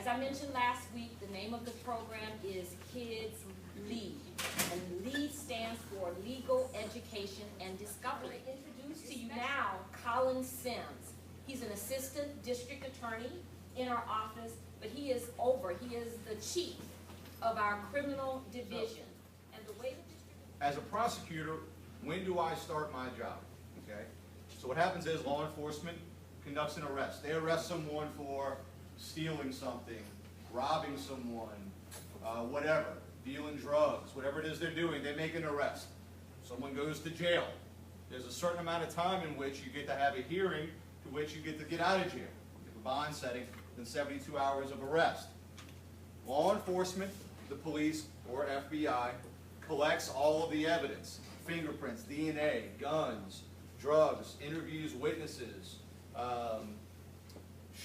I mentioned last week, the name of the program is Kids LEAD. And LEAD stands for Legal Education and Discovery. I introduce to you now Collin Sims. He's an assistant district attorney in our office, but he is the chief of our criminal division. And the way the district... As a prosecutor, when do I start my job? Okay? So what happens is law enforcement conducts an arrest. They arrest someone for stealing something, robbing someone, whatever, dealing drugs, whatever it is they're doing, they make an arrest. Someone goes to jail. There's a certain amount of time in which you get to have a hearing to which you get to get out of jail. The bond setting, then 72 hours of arrest. Law enforcement, the police or FBI, collects all of the evidence, fingerprints, DNA, guns, drugs, interviews witnesses,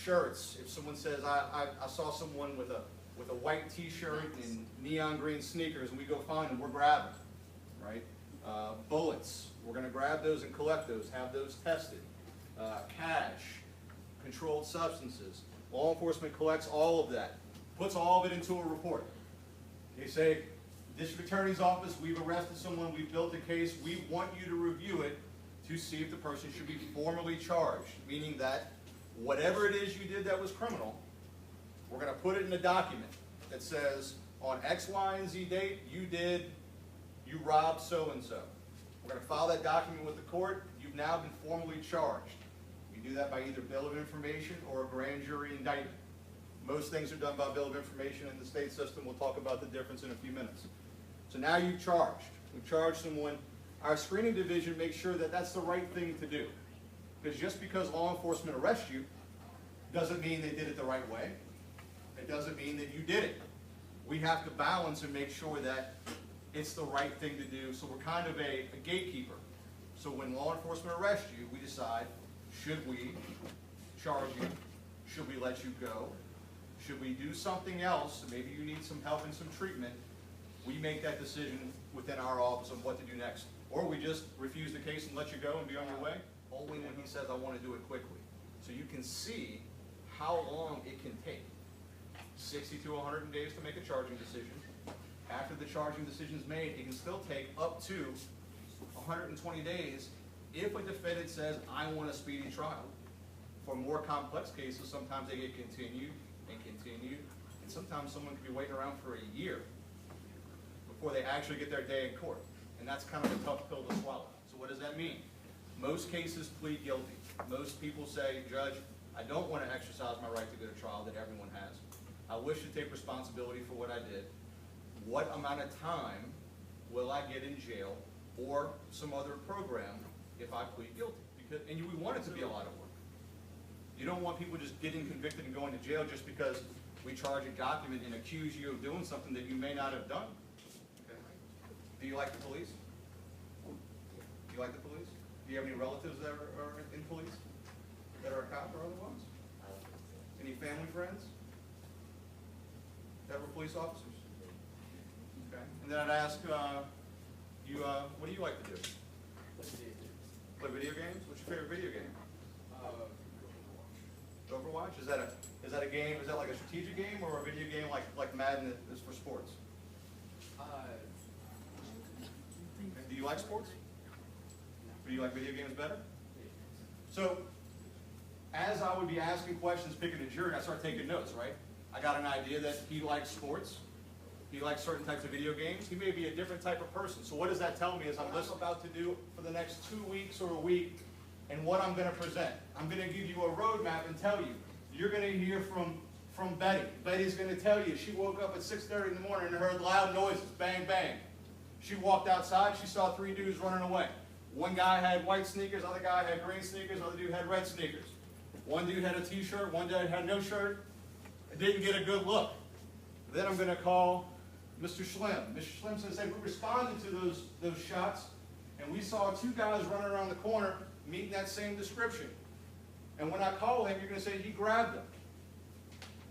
shirts. If someone says, I saw someone with a white t-shirt and neon green sneakers, and we go find them, we're grabbing, right? Bullets, we're going to grab those and collect those, have those tested. Cash, controlled substances. Law enforcement collects all of that, puts all of it into a report. They say, District Attorney's Office, we've arrested someone, we've built a case, we want you to review it to see if the person should be formally charged, meaning that whatever it is you did that was criminal, we're going to put it in a document that says, on X, Y, and Z date, you robbed so-and-so. We're going to file that document with the court. You've now been formally charged. We do that by either bill of information or a grand jury indictment. Most things are done by bill of information in the state system. We'll talk about the difference in a few minutes. So now you've charged. We've charged someone. Our screening division makes sure that that's the right thing to do. Because just because law enforcement arrests you doesn't mean they did it the right way. It doesn't mean that you did it. We have to balance and make sure that it's the right thing to do. So we're kind of a gatekeeper. So when law enforcement arrests you, we decide, should we charge you? Should we let you go? Should we do something else? Maybe you need some help and some treatment. We make that decision within our office of what to do next. Or we just refuse the case and let you go and be on your way, only when he says, I want to do it quickly. So you can see how long it can take. 60 to 100 days to make a charging decision. After the charging decision is made, it can still take up to 120 days if a defendant says, I want a speedy trial. For more complex cases, sometimes they get continued and continued, and sometimes someone can be waiting around for a year before they actually get their day in court. And that's kind of a tough pill to swallow. So what does that mean? Most cases plead guilty. Most people say, Judge, I don't want to exercise my right to go to trial that everyone has. I wish to take responsibility for what I did. What amount of time will I get in jail or some other program if I plead guilty? And we want it to be a lot of work. You don't want people just getting convicted and going to jail just because we charge a document and accuse you of doing something that you may not have done. Okay. Do you like the police? Do you like the police? Do you have any relatives that are in police? That are a cop or otherwise? Any family friends that were police officers? Okay. And then I'd ask you, what do you like to do? Play video games? What's your favorite video game? Overwatch? Is that a game? Is that like a strategic game or a video game like Madden is for sports? Do you like sports? Or do you like video games better? So, as I would be asking questions, picking a jury, I start taking notes, right? I got an idea that he likes sports. He likes certain types of video games. He may be a different type of person. So what does that tell me is I'm about to do for the next 2 weeks or a week and what I'm going to present. I'm going to give you a roadmap and tell you. You're going to hear from Betty. Betty's going to tell you she woke up at 6:30 in the morning and heard loud noises, bang, bang. She walked outside. She saw 3 dudes running away. One guy had white sneakers, other guy had green sneakers, other dude had red sneakers. One dude had a t-shirt, one dude had no shirt. I didn't get a good look. Then I'm going to call Mr. Schlim. Mr. Schlim's going to say, we responded to those shots, and we saw 2 guys running around the corner meeting that same description. And when I call him, you're going to say he grabbed them.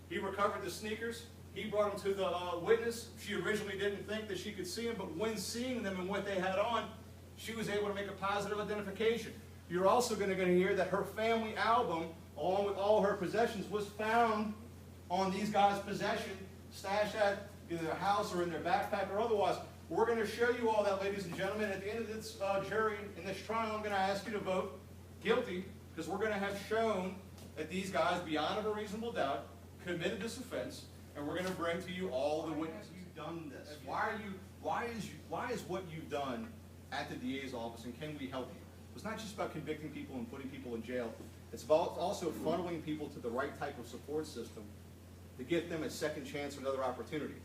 He recovered the sneakers. He brought them to the witness. She originally didn't think that she could see them, but when seeing them and what they had on, she was able to make a positive identification. You're also going to hear that her family album, along with all her possessions, was found on these guys' possession, stashed at either their house or in their backpack or otherwise. We're going to show you all that, ladies and gentlemen. At the end of this jury, in this trial, I'm going to ask you to vote guilty, because we're going to have shown that these guys, beyond a reasonable doubt, committed this offense, and we're going to bring to you all the witnesses. You've done this. Why is what you've done at the DA's office, and can we help you? It's not just about convicting people and putting people in jail. It's about also funneling people to the right type of support system to give them a second chance or another opportunity.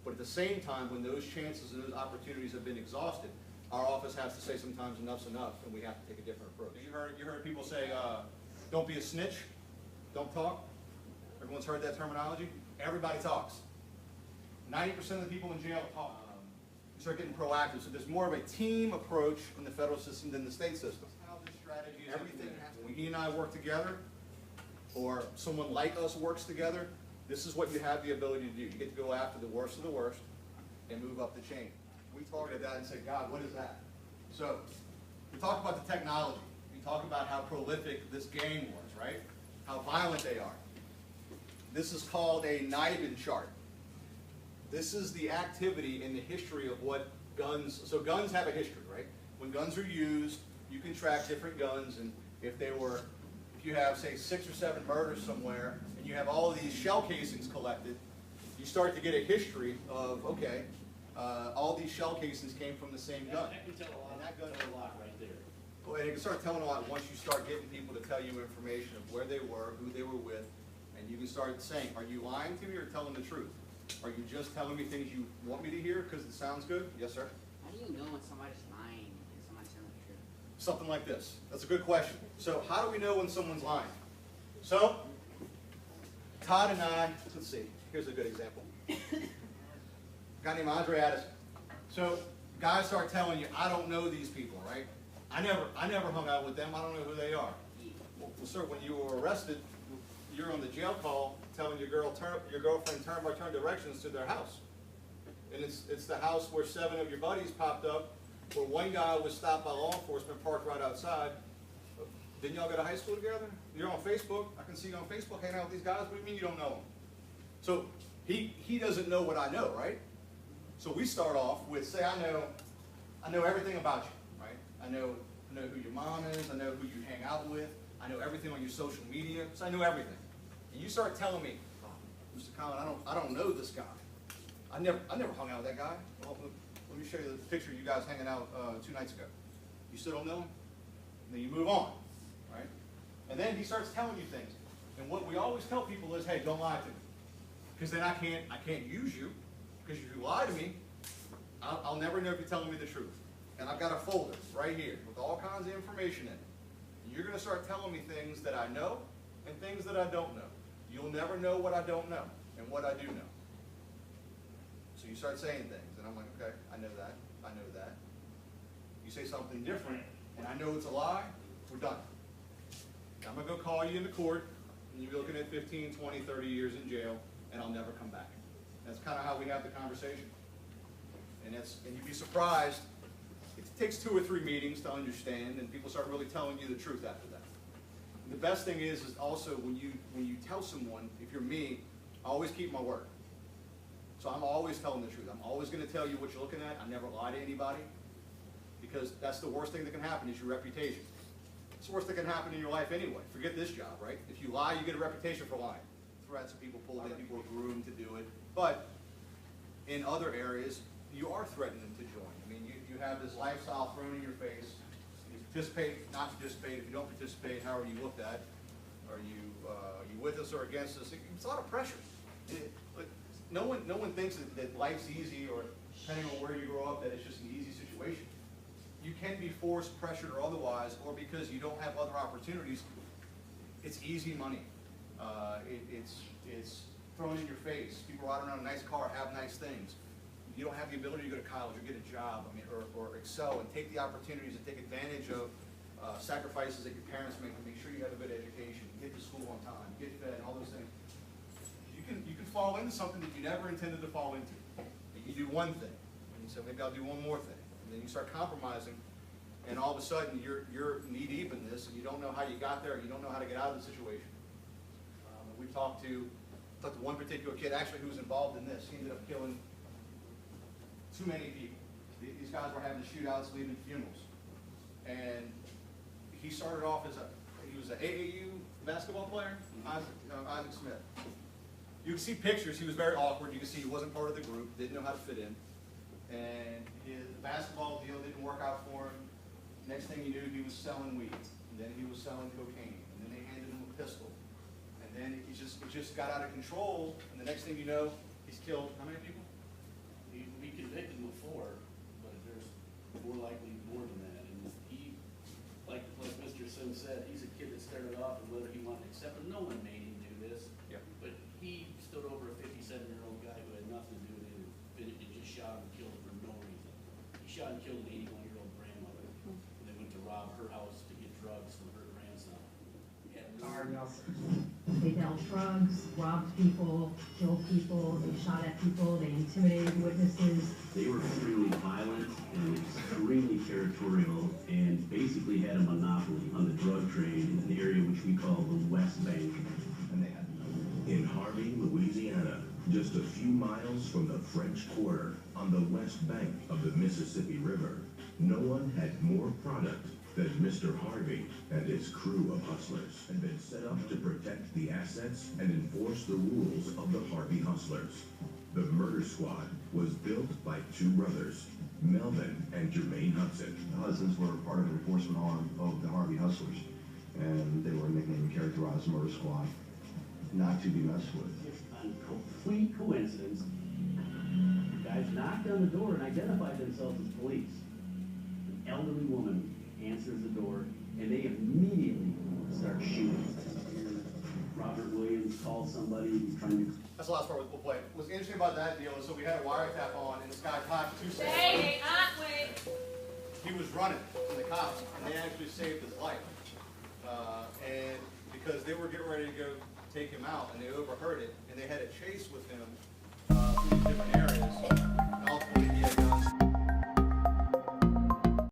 But at the same time, when those chances and those opportunities have been exhausted, our office has to say sometimes enough's enough, and we have to take a different approach. You heard people say, don't be a snitch, don't talk. Everyone's heard that terminology. Everybody talks. 90% of the people in jail talk. We start getting proactive. So there's more of a team approach in the federal system than the state system. How this strategy is everything. When he and I work together, or someone like us works together, this is what you have the ability to do. You get to go after the worst of the worst and move up the chain. We targeted that and said, God, what is that? So we talk about the technology. We talk about how prolific this gang was, right? How violent they are. This is called a Niven chart. This is the activity in the history of what guns, so guns have a history, right? When guns are used, you can track different guns, and if you have, say, 6 or 7 murders somewhere, and you have all of these shell casings collected, you start to get a history of, okay, all these shell casings came from the same gun. That can tell a lot, and that gun, a lot right there. well, and it can start telling a lot once you start getting people to tell you information of where they were, who they were with, and you can start saying, are you lying to me or telling the truth? Are you just telling me things you want me to hear because it sounds good? Yes, sir? How do you know when somebody's lying and somebody's telling the truth? Something like this. That's a good question. So how do we know when someone's lying? So, Todd and I, let's see, here's a good example. A guy named Andre Addison. So, guys start telling you, I don't know these people, right? I never hung out with them, I don't know who they are. Well, sir, when you were arrested, you're on the jail call telling your girlfriend turn by turn directions to their house. And it's the house where 7 of your buddies popped up, where one guy was stopped by law enforcement, parked right outside. Didn't y'all go to high school together? You're on Facebook. I can see you on Facebook hanging out with these guys. What do you mean you don't know them? So he doesn't know what I know, right? So we start off with, say I know everything about you, right? I know who your mom is, I know who you hang out with, I know everything on your social media, so I know everything. And you start telling me, oh, Mr. Collin, I don't know this guy. I never hung out with that guy. Well, let me show you the picture of you guys hanging out 2 nights ago. You still don't know him? And then you move on, right? And then he starts telling you things. And what we always tell people is, hey, don't lie to me. Because then I can't use you. Because if you lie to me, I'll never know if you're telling me the truth. And I've got a folder right here with all kinds of information in it. And you're going to start telling me things that I know and things that I don't know. You'll never know what I don't know and what I do know. So you start saying things, and I'm like, okay, I know that, I know that. You say something different, and I know it's a lie, we're done. Now I'm going to go call you into court, and you'll be looking at 15, 20, 30 years in jail, and I'll never come back. That's kind of how we have the conversation. And you'd be surprised, it takes 2 or 3 meetings to understand, and people start really telling you the truth after that. And the best thing is also when you tell someone, if you're me, I always keep my word. So I'm always telling the truth. I'm always going to tell you what you're looking at. I never lie to anybody, because that's the worst thing that can happen is your reputation. It's the worst that can happen in your life anyway. Forget this job, right? If you lie, you get a reputation for lying. Threats of people pulled in, people are groomed to do it. But in other areas, you are threatening them to join. I mean, you have this lifestyle thrown in your face. You participate, not participate. If you don't participate, how are you looked at? Are you with us or against us? It's a lot of pressure. No one thinks that life's easy, or depending on where you grow up, that it's just an easy situation. You can be forced, pressured, or otherwise, or because you don't have other opportunities. It's easy money. It's thrown in your face. People ride around in a nice car, have nice things. You don't have the ability to go to college or get a job, or excel and take the opportunities and take advantage of sacrifices that your parents make to make sure you have a good education, get to school on time, get fed, all those things. You can fall into something that you never intended to fall into. You do one thing, and you say, maybe I'll do one more thing. And then you start compromising, and all of a sudden you're knee-deep in this, and you don't know how you got there, and you don't know how to get out of the situation. We've talked to talked to one particular kid, actually, who was involved in this. He ended up killing too many people. These guys were having shootouts, leaving funerals. And he started off as he was an AAU basketball player, Isaac Smith. You can see pictures, he was very awkward. You can see he wasn't part of the group, didn't know how to fit in. And his basketball deal didn't work out for him. Next thing you knew, he was selling weed. And then he was selling cocaine. And then they handed him a pistol. And then it just got out of control. And the next thing you know, he's killed how many people? We convicted him of 4, but there's more likely more than that. And he, like Mr. Sims said, he's a kid that started off and whether he wanted to accept it, no one made him do this. Yep. But he stood over a 57-year-old guy who had nothing to do with it and just shot him and killed him for no reason. He shot and killed an 81-year-old grandmother. And they went to rob her house to get drugs from her grandson. They dealt drugs, robbed people, killed people, they shot at people, they intimidated witnesses. They were extremely violent and extremely territorial and basically had a monopoly on the drug trade in an area which we call the West Bank. And they had In Harvey, Louisiana, just a few miles from the French Quarter on the west bank of the Mississippi River, no one had more product than Mr. Harvey and his crew of hustlers had been set up to protect the assets and enforce the rules of the Harvey Hustlers. The murder squad was built by 2 brothers, Melvin and Jermaine Hudson. The Hudsons were part of the enforcement arm of the Harvey Hustlers, and they were nicknamed and characterized Murder Squad, not to be messed with. On complete coincidence, guys knocked on the door and identified themselves as police. An elderly woman answers the door, and they immediately start shooting. Robert Williams called somebody, he's trying to... That's the last part we'll play. What's interesting about that deal is, so we had a wiretap on, and this guy cocked 2 seconds. Wait. He was running from the cops, and they actually saved his life. And because they were getting ready to go take him out, and they overheard it, and they had a chase with him through different areas. And ultimately, he had guns.